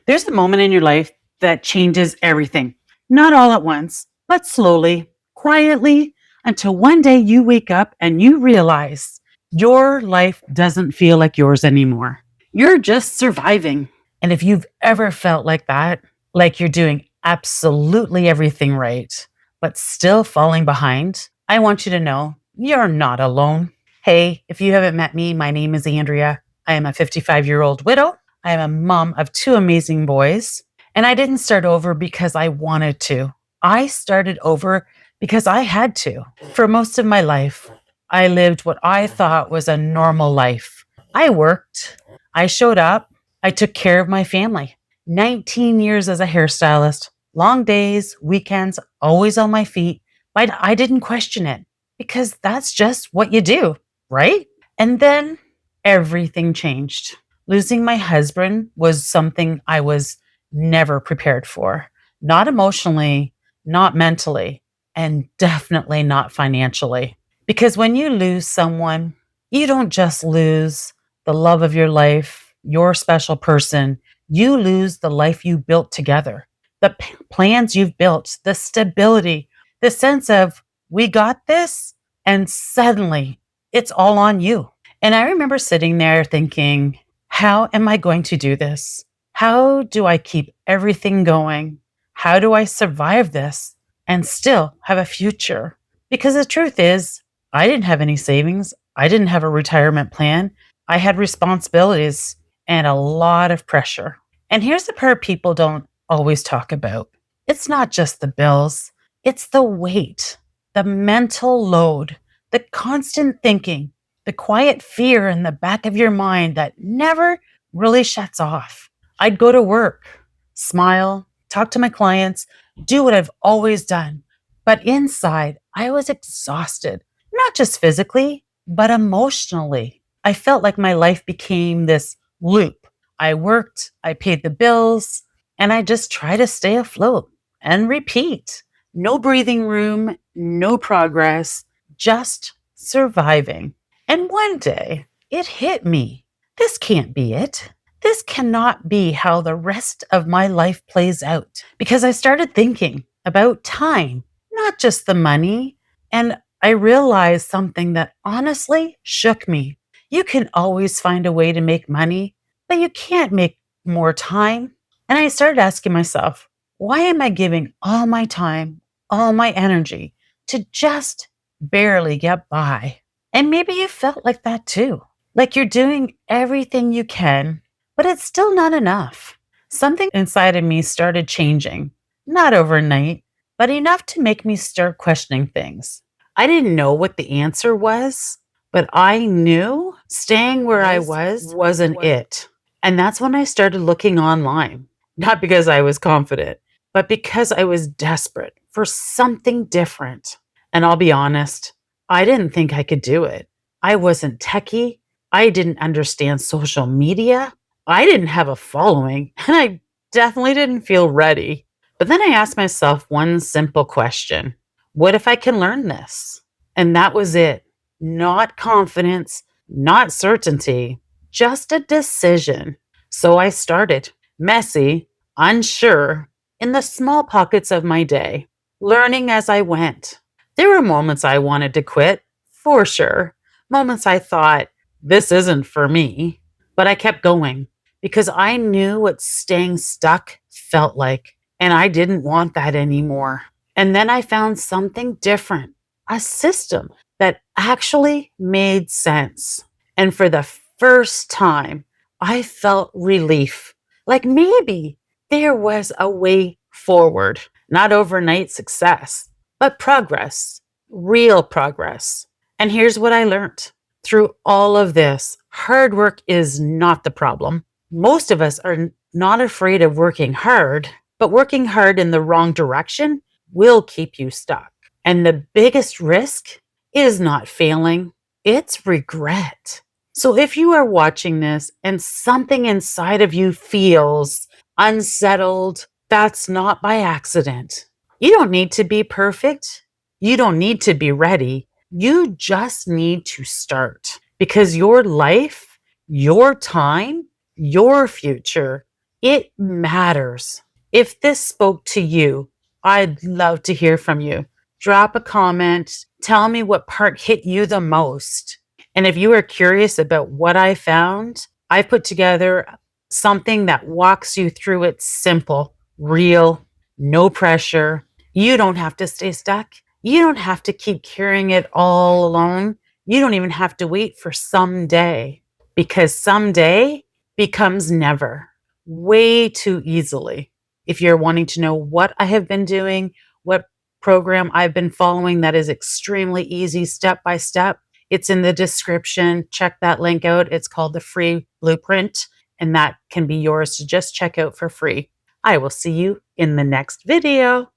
There's a moment in your life that changes everything. Not all at once, but slowly, quietly, until one day you wake up and you realize your life doesn't feel like yours anymore. You're just surviving. And if you've ever felt like that, like you're doing absolutely everything right, but still falling behind, I want you to know you're not alone. Hey, if you haven't met me, my name is Andrea. I am a 55-year-old widow. I am a mom of two amazing boys, and I didn't start over because I wanted to. I started over because I had to. For most of my life, I lived what I thought was a normal life. I worked, I showed up, I took care of my family. 19 years as a hairstylist, long days, weekends, always on my feet, but I didn't question it because that's just what you do, right? And then everything changed. Losing my husband was something I was never prepared for, not emotionally, not mentally, and definitely not financially. Because when you lose someone, you don't just lose the love of your life, your special person, you lose the life you built together, the plans you've built, the stability, the sense of, we got this, and suddenly it's all on you. And I remember sitting there thinking, how am I going to do this? How do I keep everything going? How do I survive this and still have a future? Because the truth is, I didn't have any savings. I didn't have a retirement plan. I had responsibilities and a lot of pressure. And here's the part people don't always talk about. It's not just the bills, it's the weight, the mental load, the constant thinking, the quiet fear in the back of your mind that never really shuts off. I'd go to work, smile, talk to my clients, do what I've always done. But inside, I was exhausted, not just physically, but emotionally. I felt like my life became this loop. I worked, I paid the bills, and I just tried to stay afloat and repeat. No breathing room, no progress, just surviving. And one day it hit me. This can't be it. This cannot be how the rest of my life plays out. Because I started thinking about time, not just the money. And I realized something that honestly shook me. You can always find a way to make money, but you can't make more time. And I started asking myself, why am I giving all my time, all my energy to just barely get by? And maybe you felt like that too. Like you're doing everything you can, but it's still not enough. Something inside of me started changing, not overnight, but enough to make me start questioning things. I didn't know what the answer was, but I knew staying where I was wasn't it. And that's when I started looking online, not because I was confident, but because I was desperate for something different. And I'll be honest, I didn't think I could do it. I wasn't techie. I didn't understand social media. I didn't have a following, and I definitely didn't feel ready. But then I asked myself one simple question. What if I can learn this? And that was it. Not confidence, not certainty, just a decision. So I started, messy, unsure, in the small pockets of my day, learning as I went. There were moments I wanted to quit, for sure. Moments I thought, this isn't for me. But I kept going because I knew what staying stuck felt like. And I didn't want that anymore. And then I found something different, a system that actually made sense. And for the first time, I felt relief. Like maybe there was a way forward, not overnight success, but progress, real progress. And here's what I learned through all of this: hard work is not the problem. Most of us are not afraid of working hard, but working hard in the wrong direction will keep you stuck. And the biggest risk is not failing, it's regret. So if you are watching this and something inside of you feels unsettled, that's not by accident. You don't need to be perfect. You don't need to be ready. You just need to start because your life, your time, your future It matters. If this spoke to you, I'd love to hear from you. Drop a comment. Tell me what part hit you the most. And if you are curious about what I found, I put together something that walks you through it simple, real, no pressure. You don't have to stay stuck. You don't have to keep carrying it all alone. You don't even have to wait for someday, because someday becomes never way too easily. If you're wanting to know what I have been doing, what program I've been following that is extremely easy step by step, it's in the description. Check that link out. It's called the Free Blueprint, and that can be yours to just check out for free. I will see you in the next video.